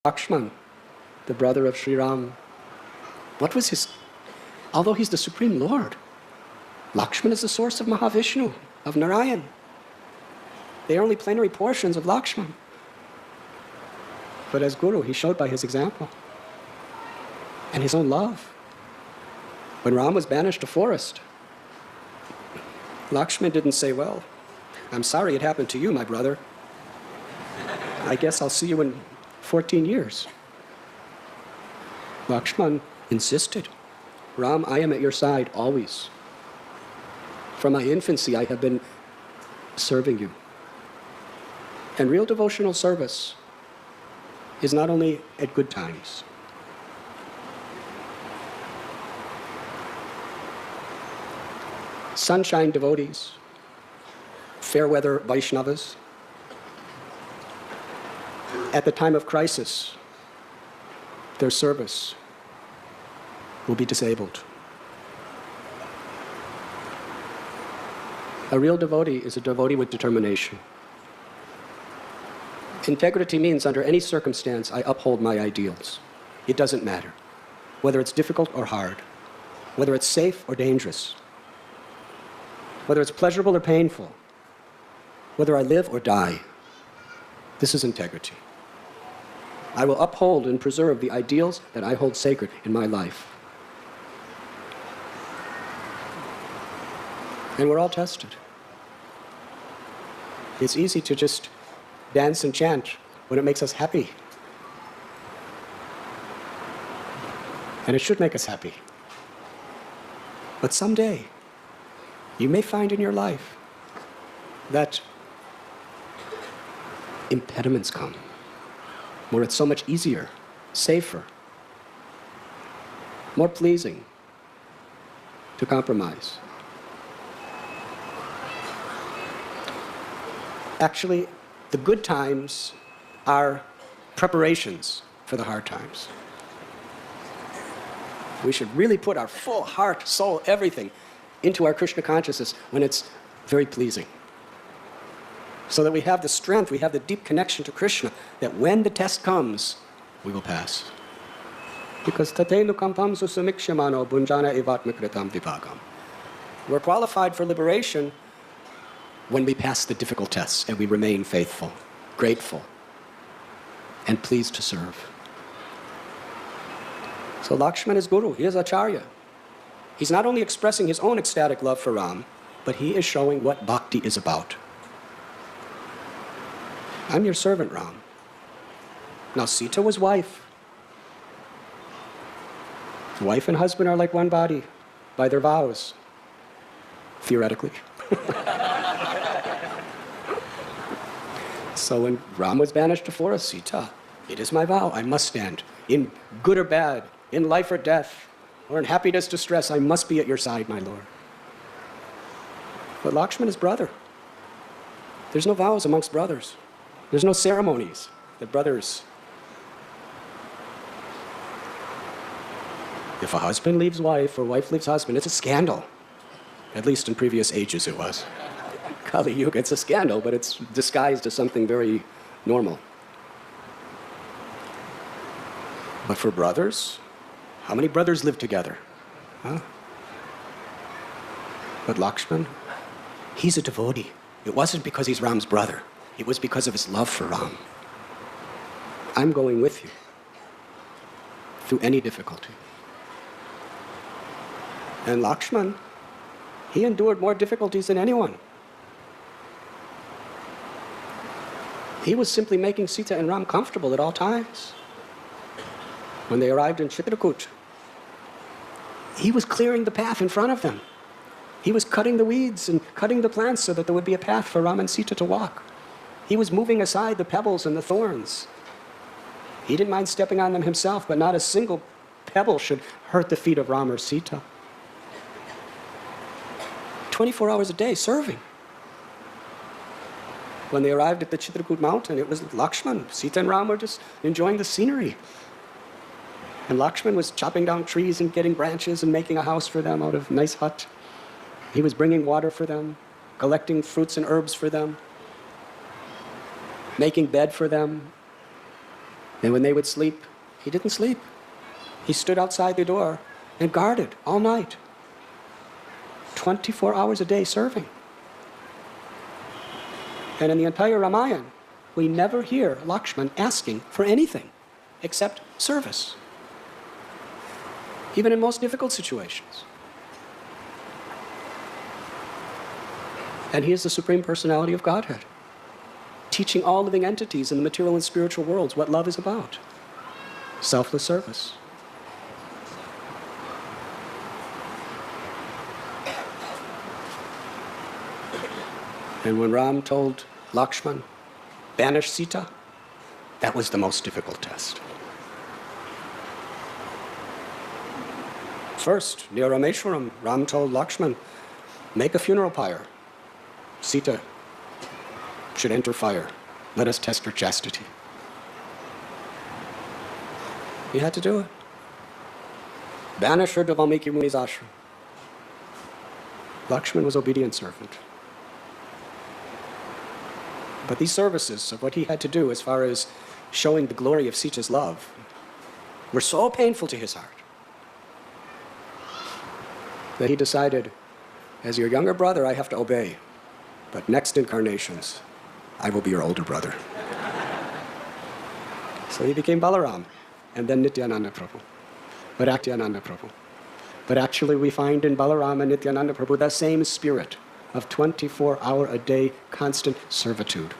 Lakshman, the brother of Sri Ram, what was his... Although he's the Supreme Lord, Lakshman is the source of Mahavishnu, of Narayan. They are only plenary portions of Lakshman. But as Guru, he showed by his example and his own love. When Ram was banished to forest, Lakshman didn't say, well, I'm sorry it happened to you, my brother. I guess I'll see you in 14 years. Lakshman insisted, Ram, I am at your side always. From my infancy, I have been serving you. And real devotional service is not only at good times. Sunshine devotees, fair weather Vaishnavas, at the time of crisis, their service will be disabled. A real devotee is a devotee with determination. Integrity means under any circumstance, I uphold my ideals. It doesn't matter whether it's difficult or hard, whether it's safe or dangerous, whether it's pleasurable or painful, whether I live or die. This is integrity. I will uphold and preserve the ideals that I hold sacred in my life. And we're all tested. It's easy to just dance and chant when it makes us happy. And it should make us happy. But someday, you may find in your life that impediments come, where it's so much easier, safer, more pleasing to compromise. Actually, the good times are preparations for the hard times. We should really put our full heart, soul, everything into our Krishna consciousness when it's very pleasing. So that we have the strength, we have the deep connection to Krishna, that when the test comes, we will pass. Because tatenu kampam susamikshamano bunjana evatmakritam vipagam. We're qualified for liberation when we pass the difficult tests and we remain faithful, grateful, and pleased to serve. So Lakshman is Guru, he is Acharya. He's not only expressing his own ecstatic love for Ram, but he is showing what bhakti is about. I'm your servant, Ram. Now Sita was wife. Wife and husband are like one body by their vows, theoretically. So when Ram was banished to forest, Sita, it is my vow, I must stand. In good or bad, in life or death, or in happiness, distress, I must be at your side, my Lord. But Lakshman is brother. There's no vows amongst brothers. There's no ceremonies that brothers... If a husband leaves wife or wife leaves husband, it's a scandal. At least in previous ages it was. Kali Yuga, it's a scandal, but it's disguised as something very normal. But for brothers, how many brothers live together? Huh? But Lakshman, he's a devotee. It wasn't because he's Ram's brother. It was because of his love for Ram. I'm going with you through any difficulty. And Lakshman, he endured more difficulties than anyone. He was simply making Sita and Ram comfortable at all times. When they arrived in Chitrakoot, he was clearing the path in front of them. He was cutting the weeds and cutting the plants so that there would be a path for Ram and Sita to walk. He was moving aside the pebbles and the thorns. He didn't mind stepping on them himself, but not a single pebble should hurt the feet of Ram or Sita. 24 hours a day serving. When they arrived at the Chitrakoot mountain, it was Lakshman. Sita and Ram were just enjoying the scenery. And Lakshman was chopping down trees and getting branches and making a house for them out of a nice hut. He was bringing water for them, collecting fruits and herbs for them, making bed for them. And when they would sleep, he didn't sleep. He stood outside the door and guarded all night. 24 hours a day serving. And in the entire Ramayana, we never hear Lakshman asking for anything except service, even in most difficult situations. And he is the Supreme Personality of Godhead, teaching all living entities in the material and spiritual worlds what love is about. Selfless service. And when Ram told Lakshman, banish Sita, that was the most difficult test. First, near Rameshwaram, Ram told Lakshman, make a funeral pyre. Sita should enter fire. Let us test her chastity. He had to do it. Banish her to Valmiki Muni's ashram. Lakshman was obedient servant. But these services of what he had to do as far as showing the glory of Sita's love were so painful to his heart that he decided, as your younger brother, I have to obey. But next incarnations, I will be your older brother. So he became Balaram, and then Nityananda Prabhu, Bhaktiyananda Prabhu. But actually we find in Balaram and Nityananda Prabhu that same spirit of 24-hour-a-day constant servitude.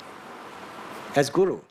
As Guru,